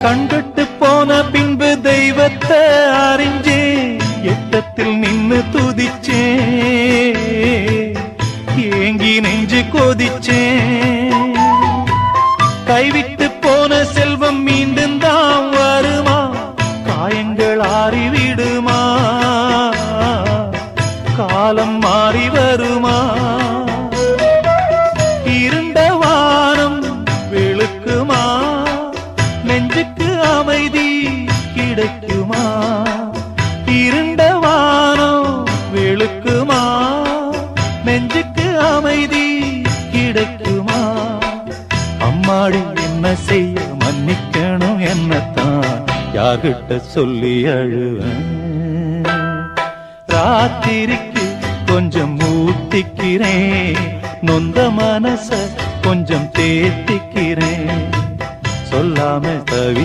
கண்கட்டு போன பின்பு தெய்வத்தை அறிஞ்சே எட்டத்தில் நின்னு துதிச்சே ஏங்கி நெஞ்சு கொதிச்சே கைவிட்டு போன செல்வம் மீண்டும் தான் வருமா காயங்கள் ஆறிவிடுமா காலம் மாறி வருமா இருண்ட வானம் வெளுக்குமா நெஞ்சுக்கு அமைதி கிடைக்குமா இருண்ட வானம் வெளுக்குமா நெஞ்சுக்கு அமைதி கிடைக்குமா அம்மாடி என்ன செய்ய மன்னிக்கணும் என்னத்தான் யார்கிட்ட சொல்லி அழுவேன் ராத்திரிக்கு கொஞ்சம் ஊத்திக்கிறேன் நொந்த மனச கொஞ்சம் தேத்திக்கிறேன் சொல்லாம தவி